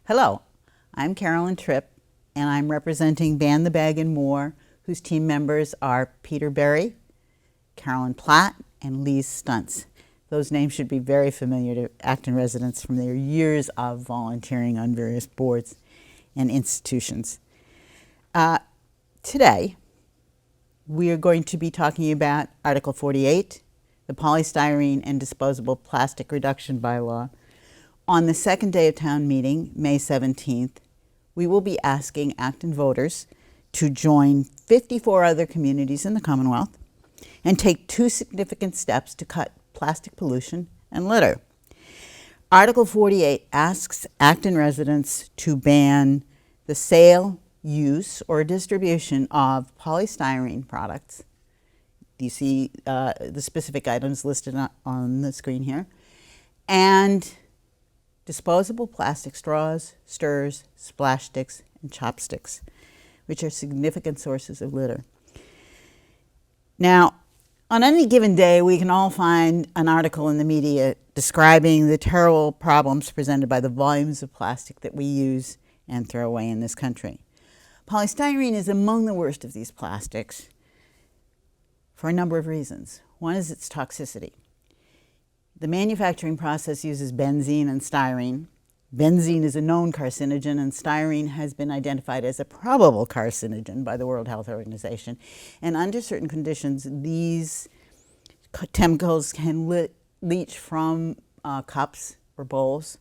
Hello, I'm Carolyn Tripp, and I'm representing Ban the Bag and More, whose team members are Peter Berry, Carolyn Platt, and Lee Stuntz. Those names should be very familiar to Acton residents from their years of volunteering on various boards and institutions. Today, we are going to be talking about Article 48, the Polystyrene and Disposable Plastic Reduction Bylaw. On the second day of town meeting, May 17th, we will be asking Acton voters to join 54 other communities in the Commonwealth and take 2 significant steps to cut plastic pollution and litter. Article 48 asks Acton residents to ban the sale, use, or distribution of polystyrene products. You see the specific items listed on the screen here. And disposable plastic straws, stirrers, splash sticks, and chopsticks, which are significant sources of litter. Now, on any given day, we can all find an article in the media describing the terrible problems presented by the volumes of plastic that we use and throw away in this country. Polystyrene is among the worst of these plastics for a number of reasons. One is its toxicity. The manufacturing process uses benzene and styrene. Benzene is a known carcinogen, and styrene has been identified as a probable carcinogen by the World Health Organization. And under certain conditions, these chemicals can leach from cups or bowls.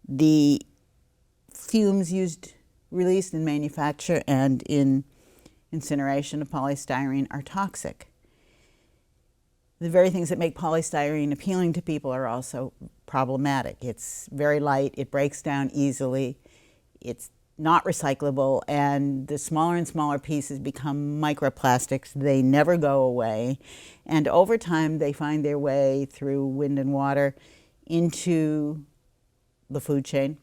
The fumes released in manufacture and in incineration of polystyrene are toxic. The very things that make polystyrene appealing to people are also problematic. It's very light, it breaks down easily, it's not recyclable, and the smaller and smaller pieces become microplastics. They never go away, and over time they find their way through wind and water into the food chain.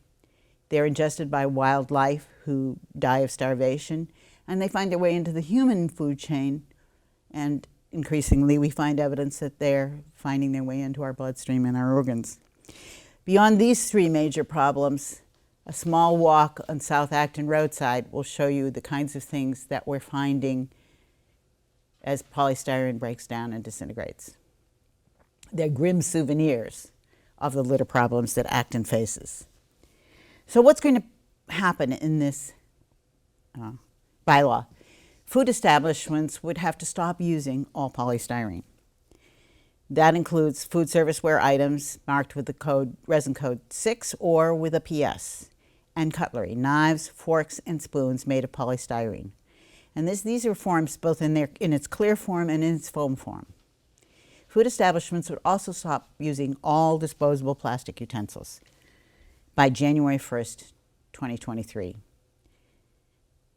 They're ingested by wildlife who die of starvation, and they find their way into the human food chain, and increasingly, we find evidence that they're finding their way into our bloodstream and our organs. Beyond these 3 major problems, a small walk on South Acton roadside will show you the kinds of things that we're finding as polystyrene breaks down and disintegrates. They're grim souvenirs of the litter problems that Acton faces. So what's going to happen in this bylaw? Food establishments would have to stop using all polystyrene. That includes food serviceware items marked with the resin code 6 or with a PS, and cutlery, knives, forks, and spoons made of polystyrene. And these are forms both in its clear form and in its foam form. Food establishments would also stop using all disposable plastic utensils by January 1st, 2023.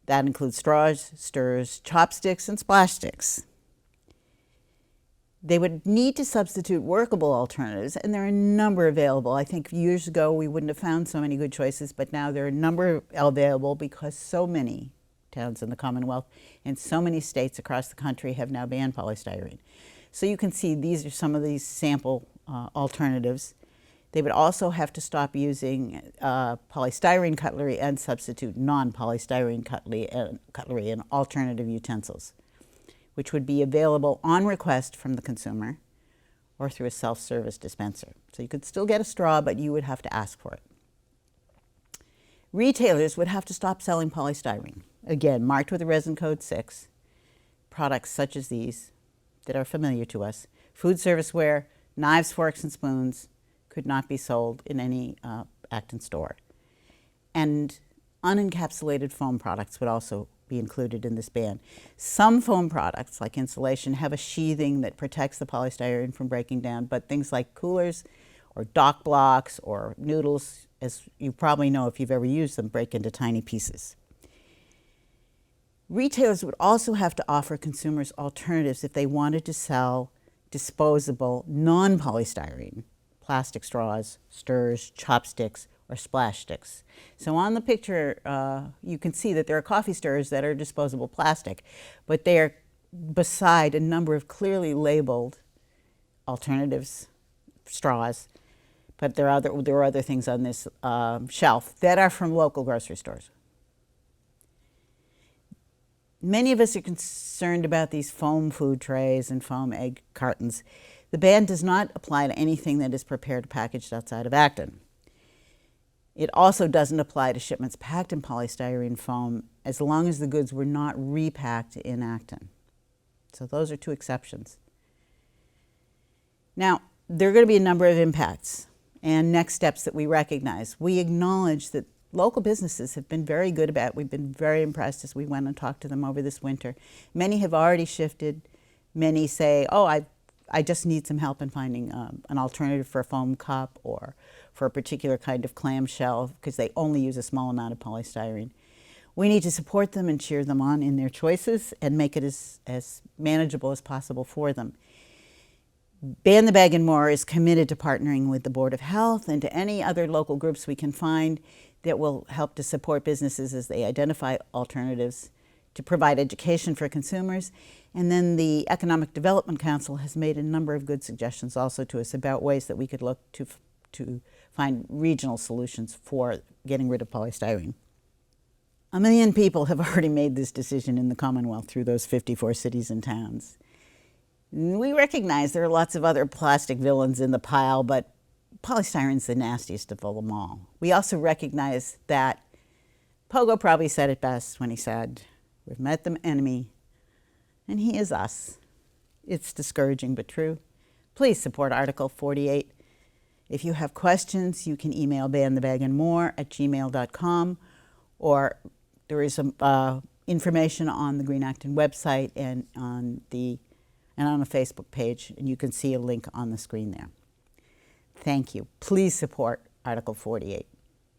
That includes straws, stirrers, chopsticks, and splash sticks. They would need to substitute workable alternatives, and there are a number available. I think years ago we wouldn't have found so many good choices, but now there are a number available because so many towns in the Commonwealth and so many states across the country have now banned polystyrene. So you can see these are some of these sample alternatives. They would also have to stop using polystyrene cutlery and substitute non-polystyrene cutlery and alternative utensils, which would be available on request from the consumer or through a self-service dispenser. So you could still get a straw, but you would have to ask for it. Retailers would have to stop selling polystyrene, again, marked with a resin code 6, products such as these that are familiar to us. Food serviceware, knives, forks, and spoons could not be sold in any Acton store. And unencapsulated foam products would also be included in this ban. Some foam products, like insulation, have a sheathing that protects the polystyrene from breaking down, but things like coolers or dock blocks or noodles, as you probably know if you've ever used them, break into tiny pieces. Retailers would also have to offer consumers alternatives if they wanted to sell disposable, non-polystyrene plastic straws, stirrers, chopsticks, or splash sticks. So on the picture, you can see that there are coffee stirrers that are disposable plastic, but they are beside a number of clearly labeled alternatives, straws, but there are other things on this shelf that are from local grocery stores. Many of us are concerned about these foam food trays and foam egg cartons. The ban does not apply to anything that is prepared or packaged outside of Acton. It also doesn't apply to shipments packed in polystyrene foam as long as the goods were not repacked in Acton. So those are two exceptions. Now, there are going to be a number of impacts and next steps that we recognize. We acknowledge that local businesses have been very good about it. We've been very impressed as we went and talked to them over this winter. Many have already shifted. Many say, oh, I just need some help in finding an alternative for a foam cup or for a particular kind of clamshell because they only use a small amount of polystyrene. We need to support them and cheer them on in their choices and make it as manageable as possible for them. Ban the Bag and More is committed to partnering with the Board of Health and to any other local groups we can find that will help to support businesses as they identify alternatives, to provide education for consumers. And then the Economic Development Council has made a number of good suggestions also to us about ways that we could look to find regional solutions for getting rid of polystyrene. 1 million people have already made this decision in the Commonwealth through those 54 cities and towns. We recognize there are lots of other plastic villains in the pile, but polystyrene's the nastiest of them all. We also recognize that Pogo probably said it best when he said, "We've met the enemy, and he is us." It's discouraging but true. Please support Article 48. If you have questions, you can email banthebagandmore@gmail.com, or there is some information on the Green Acton website and on a Facebook page, and you can see a link on the screen there. Thank you. Please support Article 48.